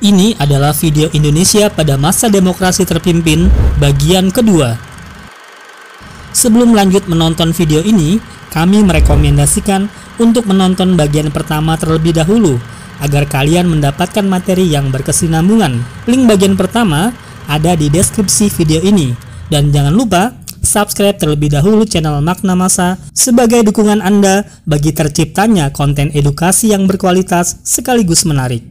Ini adalah video Indonesia pada masa demokrasi terpimpin bagian kedua. Sebelum lanjut menonton video ini, kami merekomendasikan untuk menonton bagian pertama terlebih dahulu agar kalian mendapatkan materi yang berkesinambungan. Link bagian pertama ada di deskripsi video ini. Dan jangan lupa subscribe terlebih dahulu channel Makna Masa sebagai dukungan Anda bagi terciptanya konten edukasi yang berkualitas sekaligus menarik.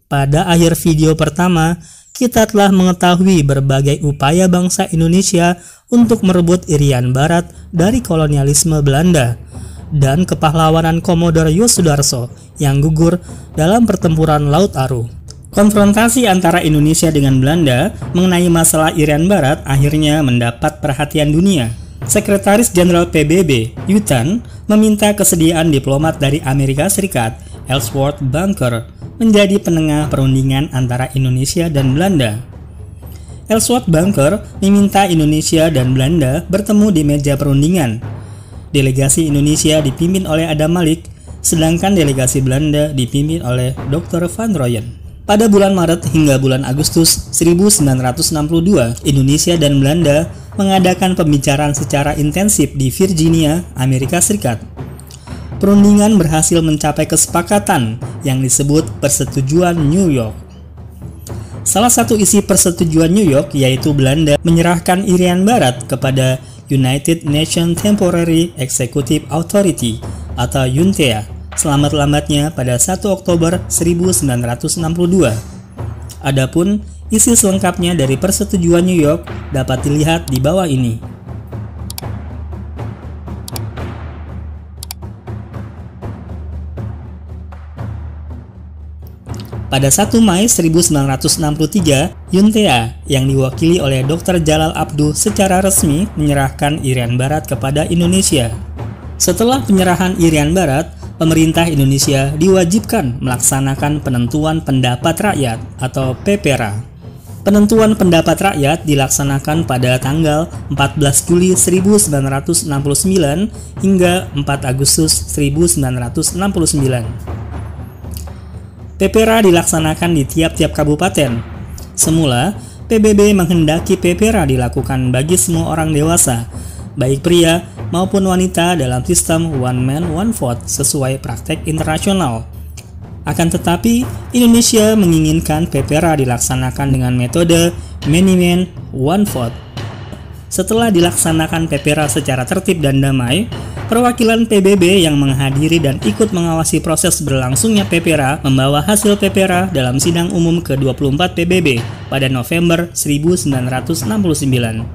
Pada akhir video pertama, kita telah mengetahui berbagai upaya bangsa Indonesia untuk merebut Irian Barat dari kolonialisme Belanda dan kepahlawanan Komodor Yosudarso yang gugur dalam pertempuran Laut Aru. Konfrontasi antara Indonesia dengan Belanda mengenai masalah Irian Barat akhirnya mendapat perhatian dunia. Sekretaris Jenderal PBB, Yutan, meminta kesediaan diplomat dari Amerika Serikat, Ellsworth Bunker, menjadi penengah perundingan antara Indonesia dan Belanda. Ellsworth Bunker meminta Indonesia dan Belanda bertemu di meja perundingan. Delegasi Indonesia dipimpin oleh Adam Malik, sedangkan delegasi Belanda dipimpin oleh Dr. Van Rooyen. Pada bulan Maret hingga bulan Agustus 1962, Indonesia dan Belanda mengadakan pembicaraan secara intensif di Virginia, Amerika Serikat. Perundingan berhasil mencapai kesepakatan yang disebut Persetujuan New York. Salah satu isi Persetujuan New York yaitu Belanda menyerahkan Irian Barat kepada United Nations Temporary Executive Authority atau UNTEA selamat-lambatnya pada 1 Oktober 1962. Adapun isi selengkapnya dari Persetujuan New York dapat dilihat di bawah ini. Pada 1 Mei 1963, UNTEA yang diwakili oleh Dr. Jalal Abdo secara resmi menyerahkan Irian Barat kepada Indonesia. Setelah penyerahan Irian Barat, pemerintah Indonesia diwajibkan melaksanakan penentuan pendapat rakyat atau PPRA. Penentuan pendapat rakyat dilaksanakan pada tanggal 14 Juli 1969 hingga 4 Agustus 1969. PPRA dilaksanakan di tiap-tiap kabupaten. Semula, PBB menghendaki PPRA dilakukan bagi semua orang dewasa, baik pria maupun wanita dalam sistem one man one vote sesuai praktek internasional. Akan tetapi, Indonesia menginginkan PPRA dilaksanakan dengan metode many man one vote. Setelah dilaksanakan PPRA secara tertib dan damai, perwakilan PBB yang menghadiri dan ikut mengawasi proses berlangsungnya PPRA membawa hasil PPRA dalam sidang umum ke-24 PBB pada November 1969.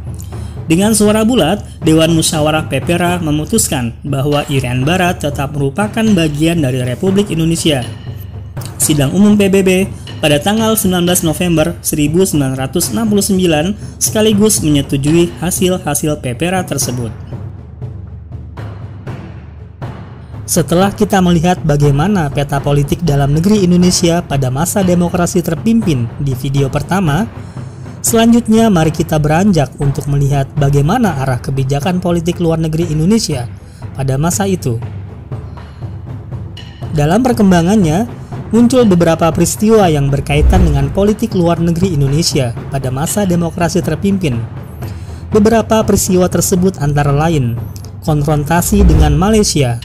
Dengan suara bulat, Dewan Musyawarah PPRA memutuskan bahwa Irian Barat tetap merupakan bagian dari Republik Indonesia. Sidang umum PBB pada tanggal 19 November 1969 sekaligus menyetujui hasil-hasil PPRA tersebut. Setelah kita melihat bagaimana peta politik dalam negeri Indonesia pada masa demokrasi terpimpin di video pertama, selanjutnya mari kita beranjak untuk melihat bagaimana arah kebijakan politik luar negeri Indonesia pada masa itu. Dalam perkembangannya, muncul beberapa peristiwa yang berkaitan dengan politik luar negeri Indonesia pada masa demokrasi terpimpin. Beberapa peristiwa tersebut antara lain, konfrontasi dengan Malaysia.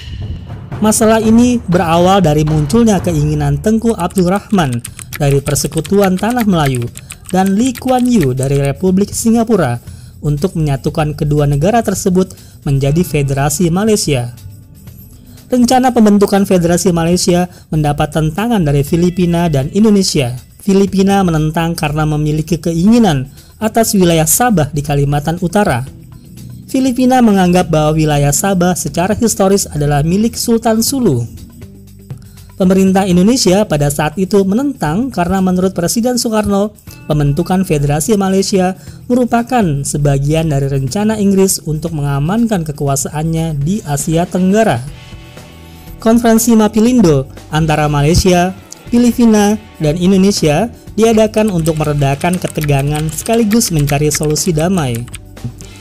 Masalah ini berawal dari munculnya keinginan Tengku Abdul Rahman dari Persekutuan Tanah Melayu dan Lee Kuan Yew dari Republik Singapura untuk menyatukan kedua negara tersebut menjadi Federasi Malaysia. Rencana pembentukan Federasi Malaysia mendapat tentangan dari Filipina dan Indonesia. Filipina menentang karena memiliki keinginan atas wilayah Sabah di Kalimantan Utara. Filipina menganggap bahwa wilayah Sabah secara historis adalah milik Sultan Sulu. Pemerintah Indonesia pada saat itu menentang karena menurut Presiden Soekarno, pembentukan Federasi Malaysia merupakan sebagian dari rencana Inggris untuk mengamankan kekuasaannya di Asia Tenggara. Konferensi Mapilindo antara Malaysia, Filipina, dan Indonesia diadakan untuk meredakan ketegangan sekaligus mencari solusi damai.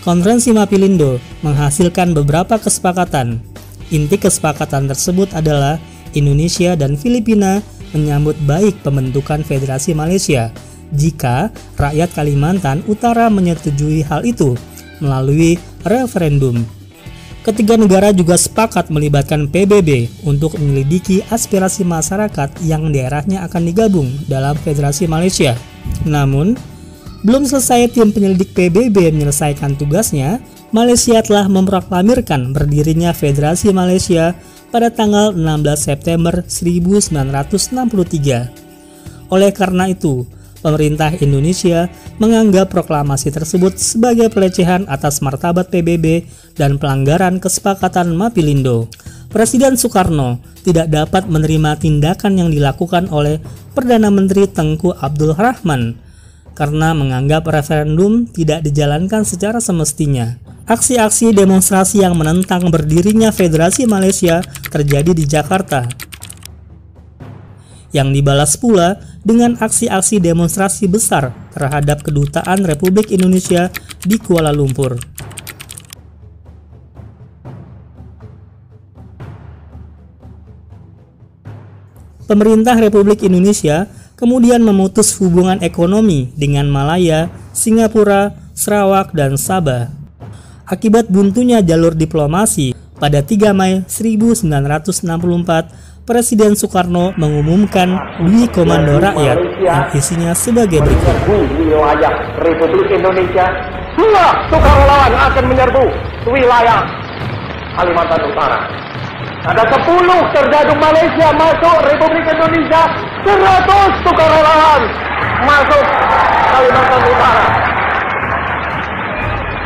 Konferensi Mapielindo menghasilkan beberapa kesepakatan. Inti kesepakatan tersebut adalah Indonesia dan Filipina menyambut baik pembentukan Federasi Malaysia jika rakyat Kalimantan Utara menyetujui hal itu melalui referendum. Ketiga negara juga sepakat melibatkan PBB untuk menyelidiki aspirasi masyarakat yang daerahnya akan digabung dalam Federasi Malaysia. Namun, belum selesai tim penyelidik PBB menyelesaikan tugasnya, Malaysia telah memproklamirkan berdirinya Federasi Malaysia pada tanggal 16 September 1963. Oleh karena itu, pemerintah Indonesia menganggap proklamasi tersebut sebagai pelecehan atas martabat PBB dan pelanggaran kesepakatan Mapielindo. Presiden Soekarno tidak dapat menerima tindakan yang dilakukan oleh Perdana Menteri Tengku Abdul Rahman karena menganggap referendum tidak dijalankan secara semestinya. Aksi-aksi demonstrasi yang menentang berdirinya Federasi Malaysia terjadi di Jakarta, yang dibalas pula dengan aksi-aksi demonstrasi besar terhadap Kedutaan Republik Indonesia di Kuala Lumpur. Pemerintah Republik Indonesia kemudian memutus hubungan ekonomi dengan Malaya, Singapura, Sarawak, dan Sabah. Akibat buntunya jalur diplomasi, pada 3 Mei 1964, Presiden Soekarno mengumumkan Dwi Komando Rakyat yang isinya sebagai berikut. Wilayah Republik Indonesia, semua sukarelawan akan menyerbu wilayah Kalimantan Utara. Ada 10 terjadung Malaysia masuk Republik Indonesia, 100 sukarelawan masuk Kalimantan Utara.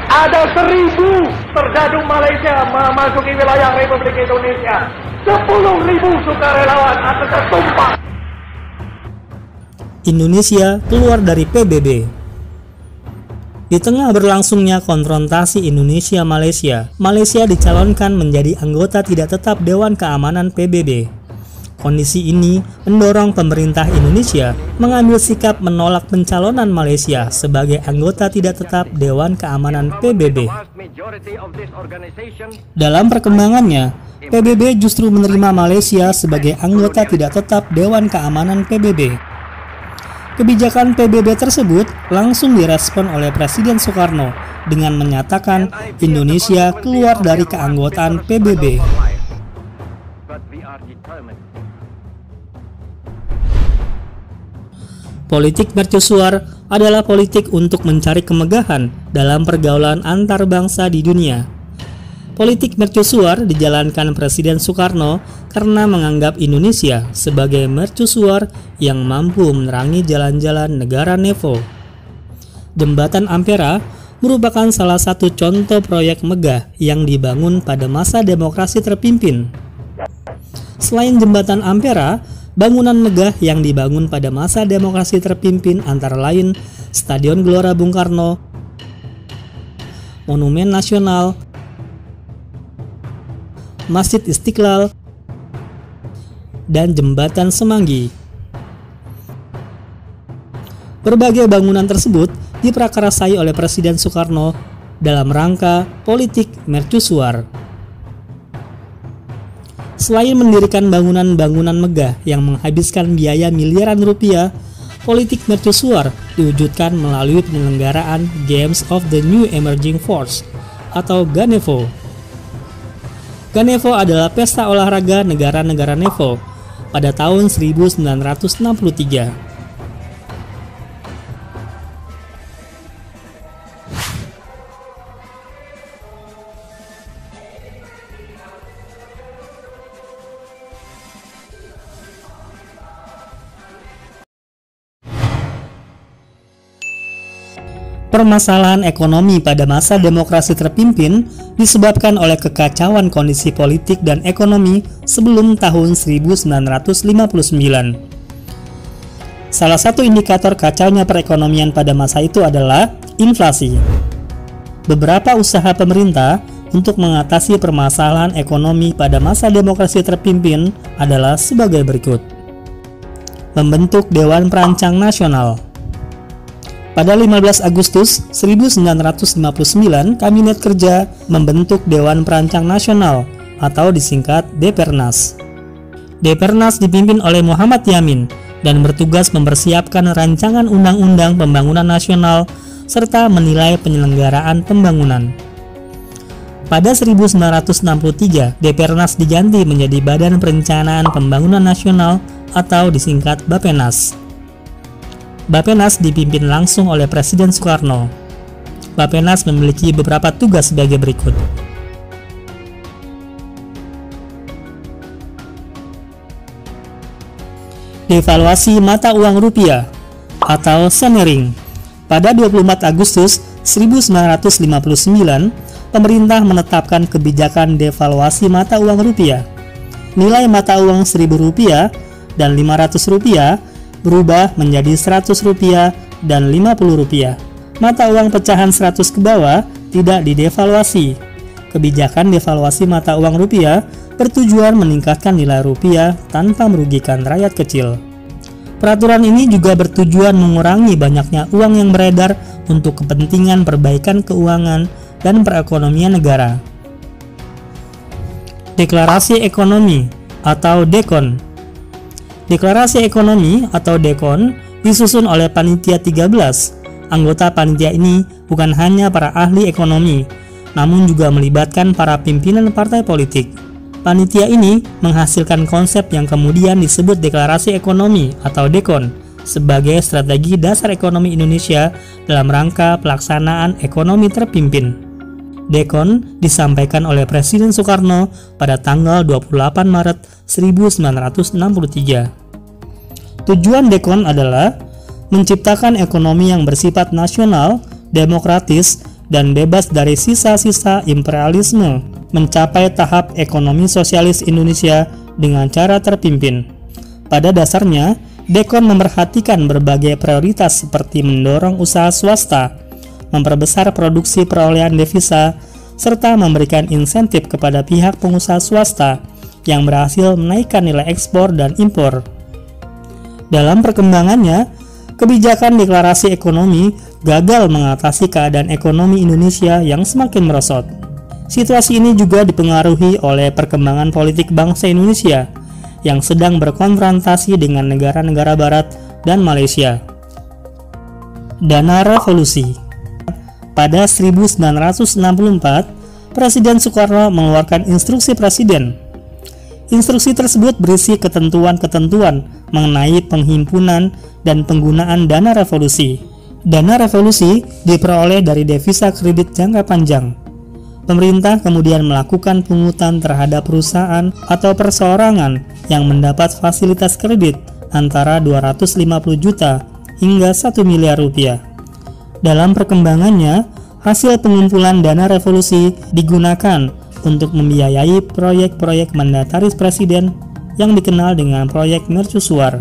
Ada 1000 terjadung Malaysia memasuki wilayah Republik Indonesia, 10.000 sukarelawan akan tertumpah. Indonesia keluar dari PBB. Di tengah berlangsungnya konfrontasi Indonesia-Malaysia, Malaysia dicalonkan menjadi anggota tidak tetap Dewan Keamanan PBB. Kondisi ini mendorong pemerintah Indonesia mengambil sikap menolak pencalonan Malaysia sebagai anggota tidak tetap Dewan Keamanan PBB. Dalam perkembangannya, PBB justru menerima Malaysia sebagai anggota tidak tetap Dewan Keamanan PBB. Kebijakan PBB tersebut langsung direspon oleh Presiden Soekarno dengan menyatakan Indonesia keluar dari keanggotaan PBB. Politik mercusuar adalah politik untuk mencari kemegahan dalam pergaulan antar bangsa di dunia. Politik mercusuar dijalankan Presiden Soekarno karena menganggap Indonesia sebagai mercusuar yang mampu menerangi jalan-jalan negara NEVO. Jembatan Ampera merupakan salah satu contoh proyek megah yang dibangun pada masa demokrasi terpimpin. Selain Jembatan Ampera, bangunan megah yang dibangun pada masa demokrasi terpimpin antara lain Stadion Gelora Bung Karno, Monumen Nasional, Masjid Istiqlal, dan Jembatan Semanggi. Berbagai bangunan tersebut diprakarasai oleh Presiden Soekarno dalam rangka politik mercusuar. Selain mendirikan bangunan-bangunan megah yang menghabiskan biaya miliaran rupiah, politik mercusuar diwujudkan melalui penyelenggaraan Games of the New Emerging Force atau GANEVO. GANEVO adalah pesta olahraga negara-negara NEVO pada tahun 1963. Permasalahan ekonomi pada masa demokrasi terpimpin disebabkan oleh kekacauan kondisi politik dan ekonomi sebelum tahun 1959. Salah satu indikator kacaunya perekonomian pada masa itu adalah inflasi. Beberapa usaha pemerintah untuk mengatasi permasalahan ekonomi pada masa demokrasi terpimpin adalah sebagai berikut. Membentuk Dewan Perancang Nasional. Pada 15 Agustus 1959, Kabinet Kerja membentuk Dewan Perancang Nasional atau disingkat Depernas. Depernas dipimpin oleh Muhammad Yamin dan bertugas mempersiapkan rancangan undang-undang pembangunan nasional serta menilai penyelenggaraan pembangunan. Pada 1963, Depernas diganti menjadi Badan Perencanaan Pembangunan Nasional atau disingkat Bapenas. Bapenas dipimpin langsung oleh Presiden Soekarno. Bapenas memiliki beberapa tugas sebagai berikut. Devaluasi mata uang rupiah atau Senering. Pada 24 Agustus 1959, pemerintah menetapkan kebijakan devaluasi mata uang rupiah. Nilai mata uang Rp1.000 dan Rp500 berubah menjadi Rp100 dan Rp50. Mata uang pecahan 100 ke bawah tidak didevaluasi. Kebijakan devaluasi mata uang rupiah bertujuan meningkatkan nilai rupiah tanpa merugikan rakyat kecil. Peraturan ini juga bertujuan mengurangi banyaknya uang yang beredar untuk kepentingan perbaikan keuangan dan perekonomian negara. Deklarasi Ekonomi atau DEKON. Deklarasi Ekonomi atau DEKON disusun oleh Panitia 13. Anggota panitia ini bukan hanya para ahli ekonomi, namun juga melibatkan para pimpinan partai politik. Panitia ini menghasilkan konsep yang kemudian disebut Deklarasi Ekonomi atau DEKON sebagai strategi dasar ekonomi Indonesia dalam rangka pelaksanaan ekonomi terpimpin. DEKON disampaikan oleh Presiden Soekarno pada tanggal 28 Maret 1963. Tujuan DEKON adalah menciptakan ekonomi yang bersifat nasional, demokratis, dan bebas dari sisa-sisa imperialisme, mencapai tahap ekonomi sosialis Indonesia dengan cara terpimpin. Pada dasarnya, DEKON memerhatikan berbagai prioritas seperti mendorong usaha swasta, memperbesar produksi perolehan devisa, serta memberikan insentif kepada pihak pengusaha swasta yang berhasil menaikkan nilai ekspor dan impor. Dalam perkembangannya, kebijakan deklarasi ekonomi gagal mengatasi keadaan ekonomi Indonesia yang semakin merosot. Situasi ini juga dipengaruhi oleh perkembangan politik bangsa Indonesia yang sedang berkonfrontasi dengan negara-negara Barat dan Malaysia. Dana Revolusi. Pada 1964, Presiden Soekarno mengeluarkan instruksi Presiden. Instruksi tersebut berisi ketentuan-ketentuan mengenai penghimpunan dan penggunaan dana revolusi. Dana revolusi diperoleh dari devisa kredit jangka panjang. Pemerintah kemudian melakukan pungutan terhadap perusahaan atau perseorangan yang mendapat fasilitas kredit antara 250 juta hingga 1 miliar rupiah. Dalam perkembangannya, hasil pengumpulan dana revolusi digunakan untuk membiayai proyek-proyek mandataris presiden yang dikenal dengan proyek mercusuar.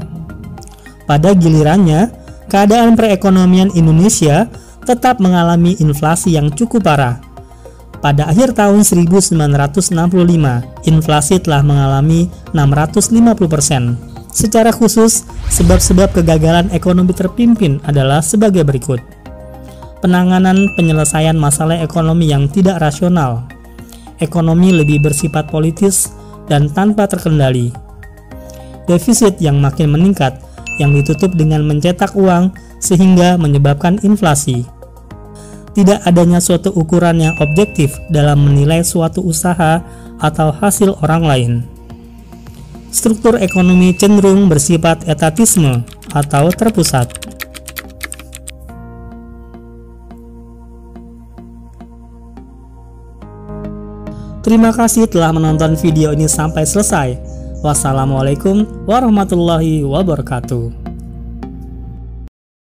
Pada gilirannya, keadaan perekonomian Indonesia tetap mengalami inflasi yang cukup parah. Pada akhir tahun 1965, inflasi telah mengalami 650%. Secara khusus, sebab-sebab kegagalan ekonomi terpimpin adalah sebagai berikut. Penanganan penyelesaian masalah ekonomi yang tidak rasional. Ekonomi lebih bersifat politis dan tanpa terkendali. Defisit yang makin meningkat yang ditutup dengan mencetak uang sehingga menyebabkan inflasi. Tidak adanya suatu ukuran yang objektif dalam menilai suatu usaha atau hasil orang lain. Struktur ekonomi cenderung bersifat etatisme atau terpusat. Terima kasih telah menonton video ini sampai selesai. Wassalamualaikum warahmatullahi wabarakatuh.